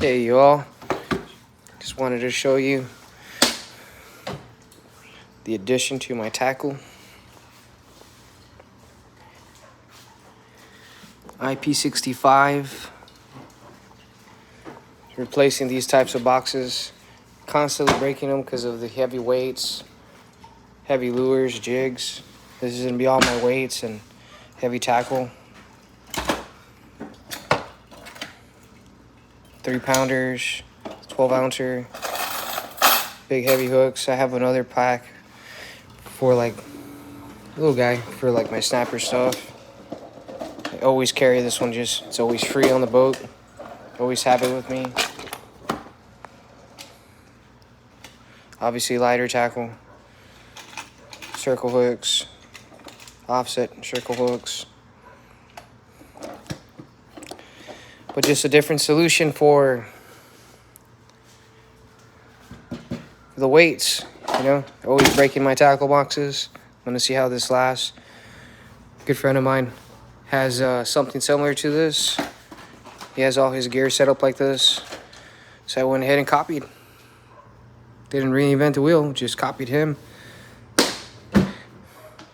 Hey you all, just wanted to show you the addition to my tackle. IP65. Replacing these types of boxes, constantly breaking them because of the heavy weights, heavy lures, jigs. This is gonna be all my weights and heavy tackle. 3-pounders, 12-ouncer, big heavy hooks. I have another pack for like little guy for like my snapper stuff. I always carry this one, just it's always free on the boat. Always have it with me. Obviously lighter tackle, circle hooks, offset circle hooks. But just a different solution for the weights, you know. Always breaking my tackle boxes. I'm gonna see how this lasts. A good friend of mine has something similar to this. He has all his gear set up like this. So I went ahead and copied. Didn't reinvent the wheel, just copied him.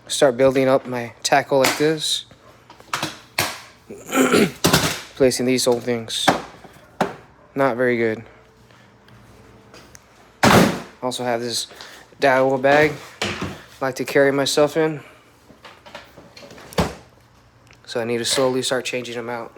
Start building up my tackle like this. Placing these old things. Not very good. Also have this dowel bag I like to carry my stuff in. So I need to slowly start changing them out.